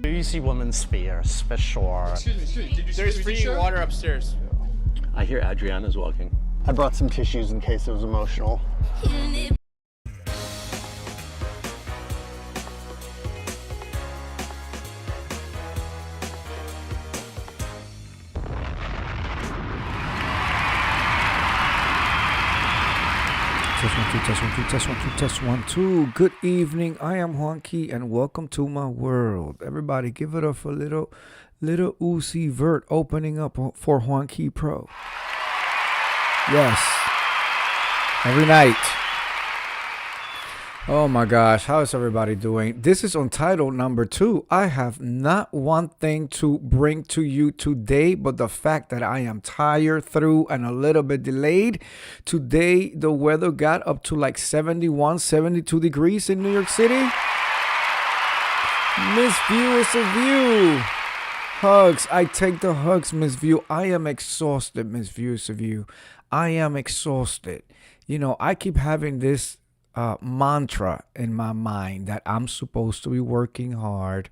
Easy woman's spears, for sure. Excuse me. Did you There's free water upstairs. I hear Adriana's walking. I brought some tissues in case it was emotional. Test one, two. Good evening. I am Juanqui, and welcome to my world. Everybody, give it up for little Uzi Vert opening up for Juanqui Pro. Yes, every night. Oh my gosh, how is everybody doing? This is Untitled number 2. I have not one thing to bring to you today, but the fact that I am tired through and a little bit delayed. Today, the weather got up to like 71, 72 degrees in New York City. Miss View is a view. Hugs. I take the hugs, Miss View. I am exhausted, Miss View is a view. I am exhausted. You know, I keep having this mantra in my mind that I'm supposed to be working hard.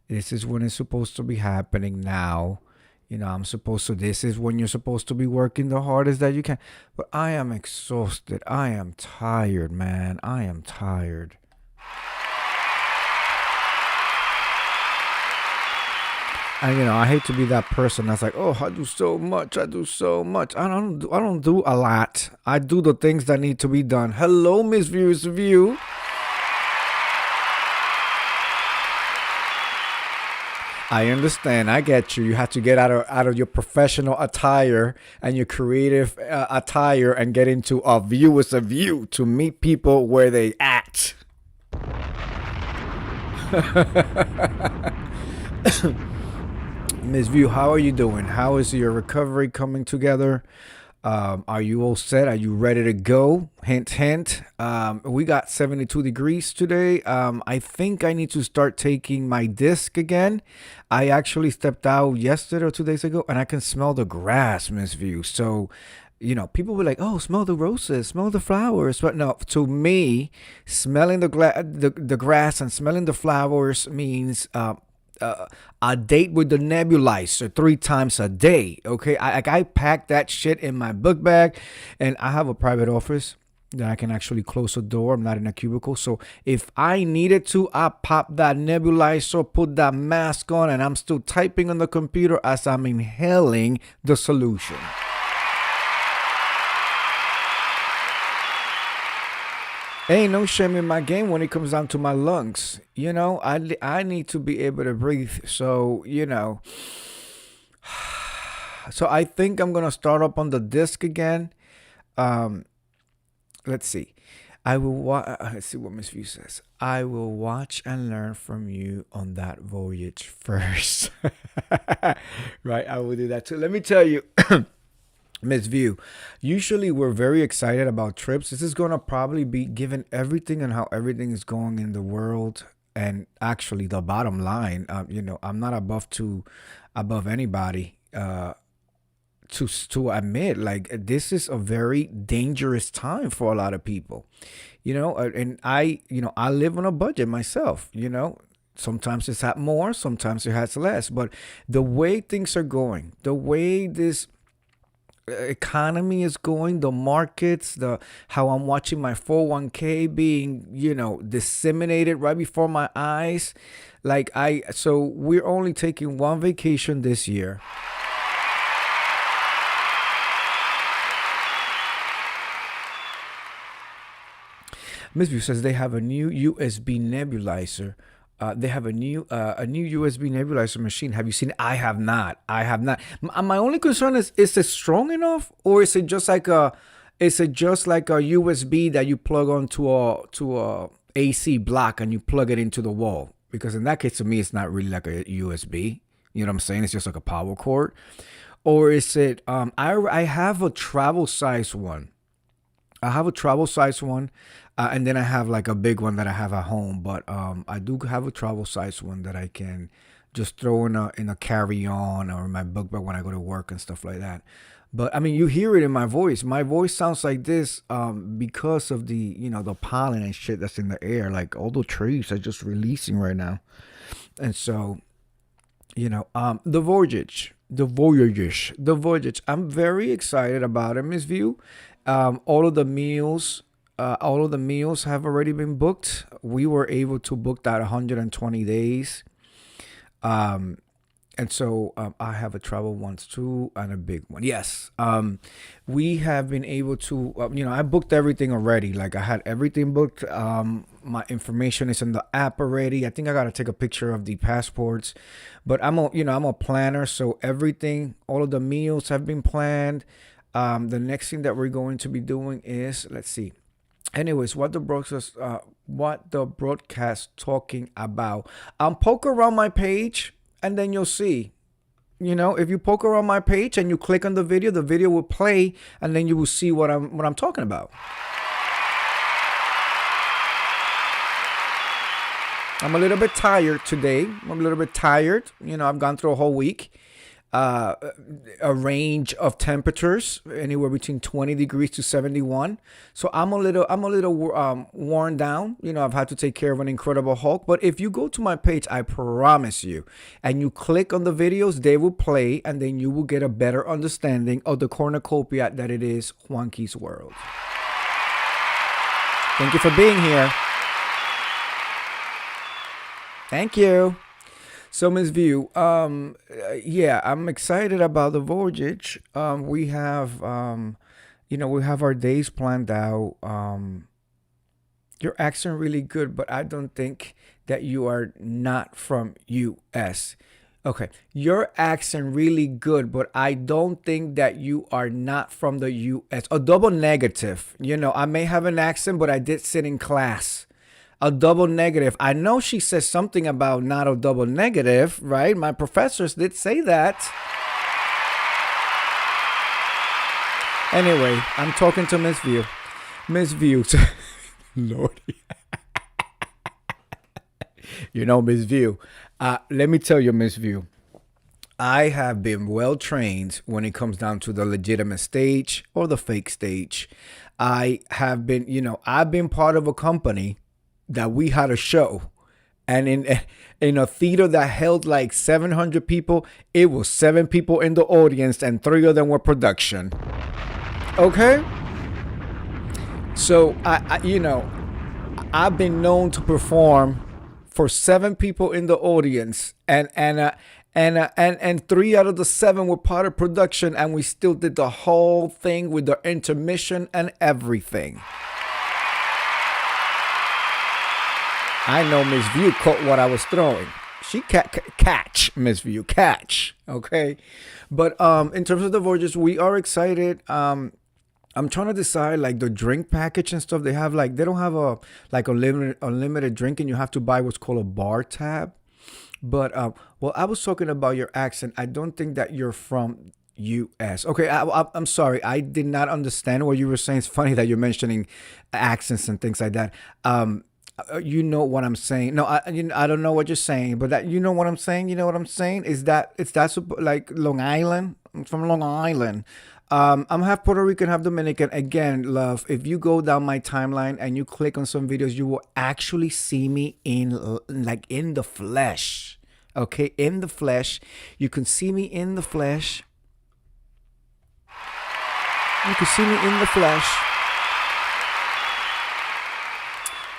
This is when it's supposed to be happening now. You know, this is when you're supposed to be working the hardest that you can. But I am exhausted. I am tired, man. I am tired. And you know, I hate to be that person that's like, oh, I do so much. I don't do a lot. I do the things that need to be done. Hello, Miss Viewers View. I understand. I get you. You have to get out of your professional attire and your creative attire and get into a viewer's view to meet people where they at. Miss View, how are you doing? How is your recovery coming together? Are you all set? Are you ready to go? Hint, hint. We got 72 degrees today. I think I need to start taking my disc again. I actually stepped out yesterday or 2 days ago, and I can smell the grass, Miss View. So, you know, people were like, oh, smell the roses, smell the flowers. But no, to me, smelling the grass and smelling the flowers means a date with the nebulizer 3 times a day. Okay, I pack that shit in my book bag, and I have a private office that I can actually close the door. I'm not in a cubicle, so if I needed to, I pop that nebulizer, put that mask on, and I'm still typing on the computer as I'm inhaling the solution. Ain't no shame in my game when it comes down to my lungs. You know, I need to be able to breathe. So, you know. So I think I'm going to start up on the disc again. Let's see. Let's see what Miss View says. I will watch and learn from you on that voyage first. Right, I will do that too. Let me tell you. Miss View, usually we're very excited about trips. This is going to probably be given everything and how everything is going in the world. And actually the bottom line, you know, I'm not above anybody to admit, like, this is a very dangerous time for a lot of people, you know, and I live on a budget myself, you know. Sometimes it's had more, sometimes it has less, but the way things are going, the way this economy is going, the markets, how I'm watching my 401k being, you know, disseminated right before my eyes. So we're only taking one vacation this year. Miss View says they have a new USB nebulizer. They have a new USB nebulizer machine. Have you seen it? I have not. My only concern is it strong enough, or is it just like a USB that you plug onto a AC block and you plug it into the wall? Because in that case, to me, it's not really like a USB. You know what I'm saying? It's just like a power cord. Or is it? I have a travel size one. And then I have like a big one that I have at home. But I do have a travel size one that I can just throw in a carry-on or in my book bag when I go to work and stuff like that. But I mean, you hear it in my voice. My voice sounds like this because of the pollen and shit that's in the air. Like all the trees are just releasing right now. And so, the voyage. I'm very excited about it, Miss View. All of the meals. All of the meals have already been booked. We were able to book that 120 days. Um, and so I have a travel ones too and a big one. Yes. We have been able to, I booked everything already. Like I had everything booked. My information is in the app already. I think I got to take a picture of the passports, but I'm a planner. So everything, all of the meals have been planned. The next thing that we're going to be doing is, let's see. Anyways, what the broadcast talking about? Poke around my page and then you'll see. If you poke around my page and you click on the video will play and then you will see what I'm talking about. I'm a little bit tired today. I've gone through a whole week. A range of temperatures anywhere between 20 degrees to 71. So I'm a little worn down. I've had to take care of an Incredible Hulk. But if you go to my page, I promise you, and you click on the videos, they will play, and then you will get a better understanding of the cornucopia that it is Juanqui's World. Thank you for being here. Thank you. So, Ms. View, yeah, I'm excited about the voyage. We have our days planned out. Your accent really good, but I don't think that you are not from U.S. Okay, your accent really good, but I don't think that you are not from the U.S. A double negative. I may have an accent, but I did sit in class. A double negative. I know she says something about not a double negative, right? My professors did say that. Anyway, I'm talking to Miss View. Miss View. Lordy. Miss View. Let me tell you, Miss View. I have been well trained when it comes down to the legitimate stage or the fake stage. I've been part of a company that we had a show, and in a theater that held like 700 people, it was 7 people in the audience and 3 of them were production. Okay, so I've been known to perform for 7 people in the audience, and 3 out of the 7 were part of production, and we still did the whole thing with the intermission and everything. I know Miss View caught what I was throwing. She catch, Miss View, catch. Okay. But in terms of the voyages, we are excited. I'm trying to decide like the drink package and stuff. They don't have a unlimited drink, and you have to buy what's called a bar tab. But I was talking about your accent. I don't think that you're from U.S. Okay, I'm sorry. I did not understand what you were saying. It's funny that you're mentioning accents and things like that. You know what I'm saying? No, I don't know what you're saying, but that you know what I'm saying. You know what I'm saying is that like Long Island. I'm from Long Island. I'm half Puerto Rican, half Dominican. Again, love. If you go down my timeline and you click on some videos, you will actually see me in the flesh. Okay, in the flesh. You can see me in the flesh. You can see me in the flesh.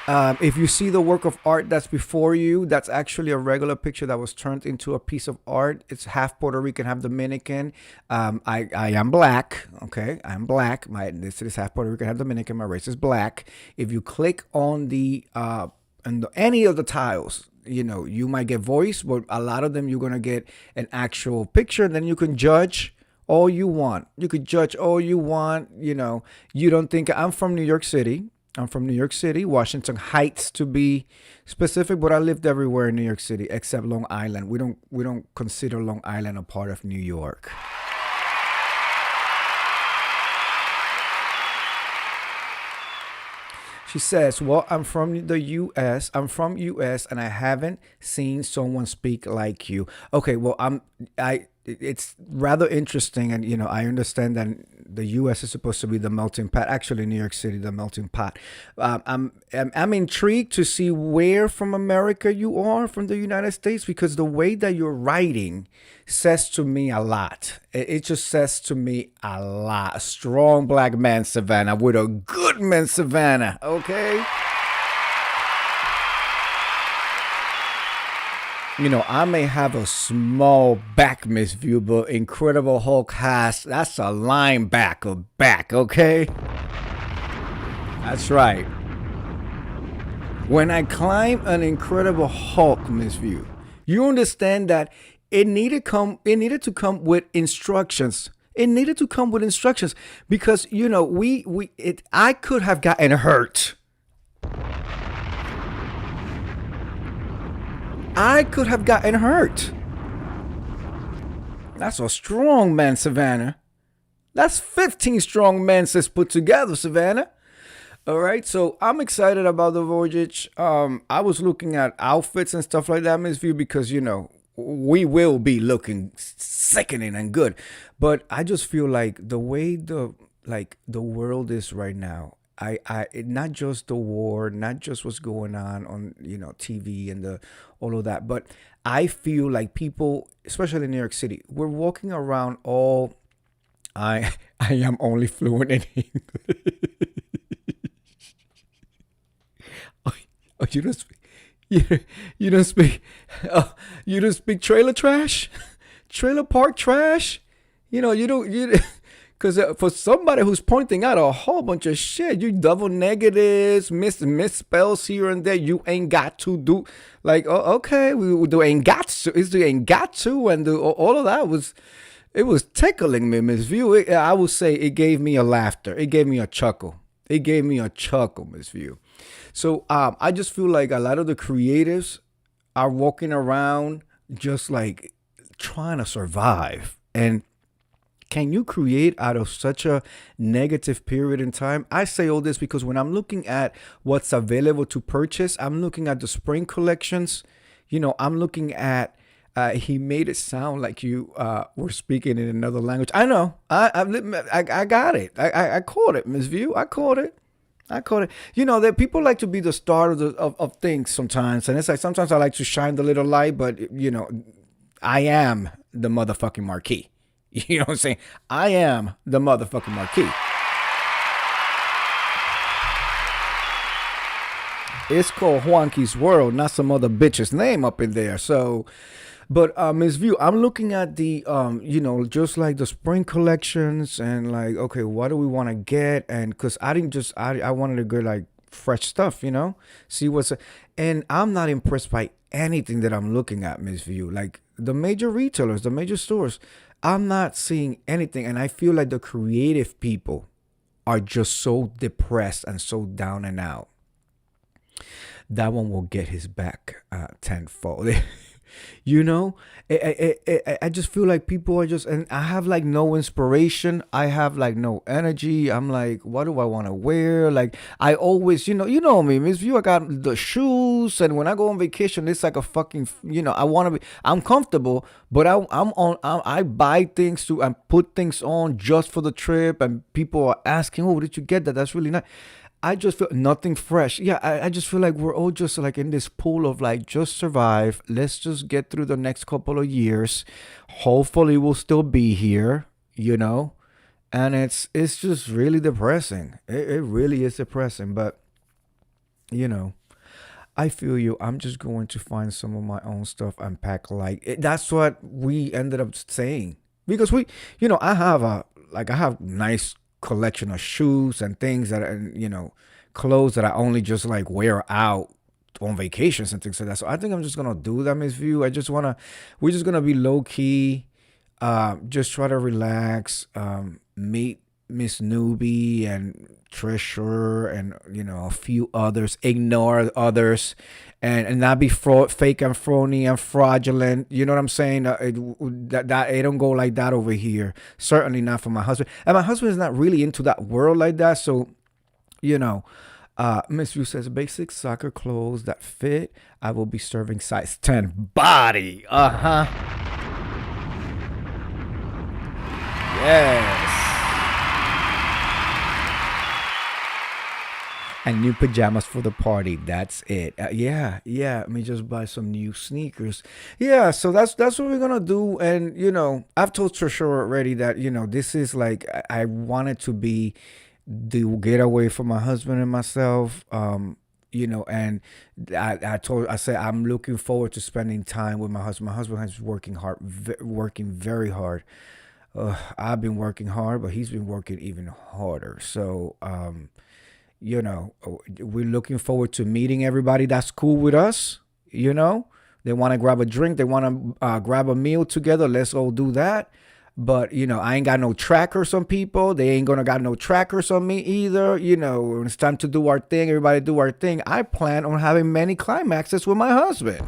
If you see the work of art that's before you, that's actually a regular picture that was turned into a piece of art. It's half Puerto Rican, half Dominican. I am black. Okay, I'm black. My ethnicity is half Puerto Rican, half Dominican. My race is black. If you click on any of the tiles, you might get voice, but a lot of them you're gonna get an actual picture. And then you can judge all you want. You could judge all you want. You don't think I'm from New York City. I'm from New York City, Washington Heights to be specific, but I lived everywhere in New York City except Long Island. We don't consider Long Island a part of New York. She says, "Well, I'm from the U.S. I'm from U.S. and I haven't seen someone speak like you." Okay, well, it's rather interesting, and I understand that the U.S. is supposed to be the melting pot. Actually, New York City, the melting pot. I'm intrigued to see where from America you are, from the United States, because the way that you're writing says to me a lot. It just says to me a lot. A strong black man, Savannah, with a good man, Savannah. Okay. I may have a small back misview, but Incredible Hulk has, that's a linebacker back, okay? That's right. When I climb an Incredible Hulk misview, you understand that it needed to come with instructions. It needed to come with instructions because, I could have gotten hurt. I could have gotten hurt. That's a strong man, Savannah. That's 15 strong men sis put together, Savannah. All right, so I'm excited about the voyage. I was looking at outfits and stuff like that, Miss View, because we will be looking sickening and good. But I just feel like the way the world is right now, not just the war, not just what's going on TV and all of that, but I feel like people, especially in New York City, we're walking around all. I am only fluent in English. Oh, you don't speak. You don't speak. You don't speak trailer trash, trailer park trash. You don't. Because for somebody who's pointing out a whole bunch of shit, you double negatives, misspells here and there, you ain't got to do. Like, okay, we do ain't got to. It's the ain't got to, and all of that it was tickling me, Miss View. I would say it gave me a laughter. It gave me a chuckle. Miss View. So I just feel like a lot of the creatives are walking around just like trying to survive. And can you create out of such a negative period in time? I say all this because when I'm looking at what's available to purchase, I'm looking at the spring collections. I'm looking at, he made it sound like you were speaking in another language. I know. I got it. I caught it, Miss View. I caught it. That people like to be the star of things sometimes. And it's like sometimes I like to shine the little light, but, I am the motherfucking marquee. You know what I'm saying? I am the motherfucking marquee. It's called Juanqui's World, not some other bitch's name up in there. So, but Ms. View, I'm looking at the, just like the spring collections and like, okay, what do we want to get? And because I wanted to get like fresh stuff, see and I'm not impressed by anything that I'm looking at, Ms. View. Like the major retailers, the major stores, I'm not seeing anything. And I feel like the creative people are just so depressed and so down and out. That one will get his back tenfold. I just feel like people are just, and I have like no inspiration. I have like no energy. I'm like, what do I want to wear? Like I always, you know me, Miss View, I got the shoes, and when I go on vacation, it's like a fucking, I'm comfortable, but I buy things and put things on just for the trip, and people are asking, oh, where did you get that? That's really nice. I just feel nothing fresh. Yeah, I just feel like we're all just like in this pool of like, just survive. Let's just get through the next couple of years. Hopefully we'll still be here, and it's just really depressing. It really is depressing, but I feel you. I'm just going to find some of my own stuff and pack light. That's what we ended up saying, because I have nice collection of shoes and things that clothes that I only just like wear out on vacations and things like that. So I think I'm just gonna do that, Miss View. we're just gonna be low key, just try to relax, meet Miss Newbie and Trisher and a few others, ignore others, and not be fake and phony and fraudulent. You know what I'm saying? That it don't go like that over here. Certainly not for my husband. And my husband is not really into that world like that. So, Miss View says basic soccer clothes that fit. I will be serving size 10 body. Yes. And new pajamas for the party. That's it. Yeah, yeah. Let me just buy some new sneakers. Yeah, so that's what we're gonna do. And I've told Trisha already that this is like I want it to be the getaway for my husband and myself. And I said I'm looking forward to spending time with my husband. My husband has working hard, working very hard. I've been working hard, but he's been working even harder. So we're looking forward to meeting everybody that's cool with us. They want to grab a drink, they want to grab a meal together. Let's all do that. But I ain't got no trackers on people. They ain't gonna got no trackers on me either. When it's time to do our thing, everybody do our thing. I plan on having many climaxes with my husband.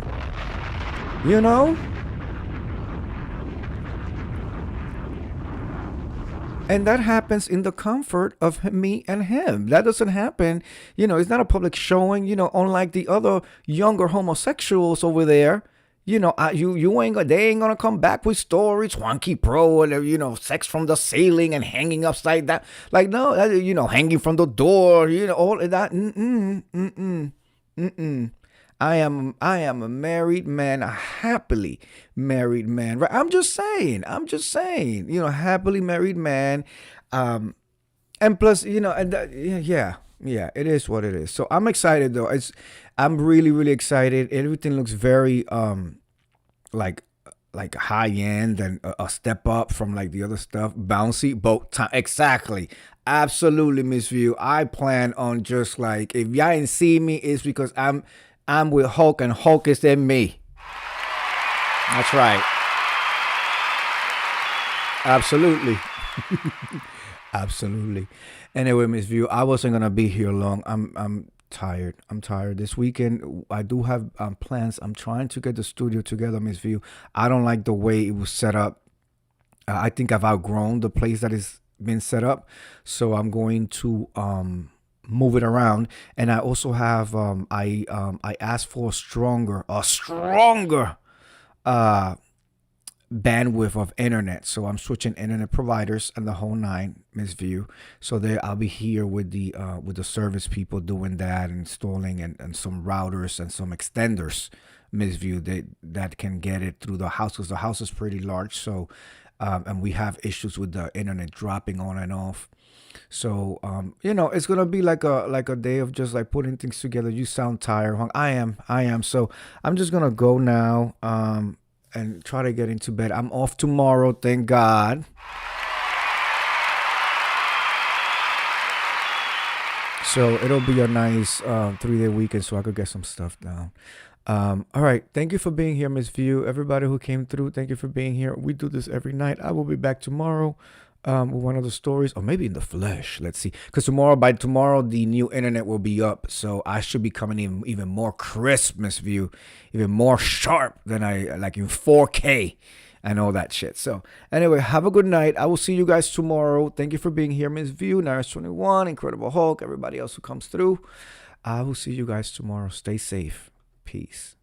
And that happens in the comfort of me and him. That doesn't happen. It's not a public showing. Unlike the other younger homosexuals over there. You ain't gonna. They ain't gonna come back with stories, Swanky Pro, and sex from the ceiling and hanging upside down. Like no, hanging from the door. All of that. I am a married man, a happily married man. Right? I'm just saying. Happily married man. And plus, yeah, it is what it is. So I'm excited though. I'm really, really excited. Everything looks very like high end and a step up from like the other stuff. Bouncy boat time. Exactly. Absolutely, Miss View. I plan on just like if y'all ain't see me, it's because I'm with Hulk and Hulk is in me. That's right. Absolutely. Absolutely. Anyway, Miss View, I wasn't gonna be here long. I'm tired. I'm tired. This weekend, I do have plans. I'm trying to get the studio together, Miss View. I don't like the way it was set up. I think I've outgrown the place that is been set up, so I'm going to move it around. And I also have I asked for a stronger bandwidth of internet, so I'm switching internet providers and the whole nine, Miss View. So there I'll be here with the service people doing that, installing and some routers and some extenders, Miss View, that can get it through the house, because the house is pretty large. So and we have issues with the internet dropping on and off. So it's gonna be like a day of just like putting things together. You sound tired, Hung. I am. So I'm just gonna go now and try to get into bed. I'm off tomorrow, thank God. So it'll be a nice 3-day weekend, so I could get some stuff down. All right. Thank you for being here, Miss View. Everybody who came through, thank you for being here. We do this every night. I will be back tomorrow with one of the stories, or maybe in the flesh. Let's see. Because by tomorrow, the new internet will be up. So I should be coming in even more crisp, Miss View, even more sharp than I like in 4K and all that shit. So anyway, have a good night. I will see you guys tomorrow. Thank you for being here, Miss View, Nars21, Incredible Hulk, everybody else who comes through. I will see you guys tomorrow. Stay safe. Peace.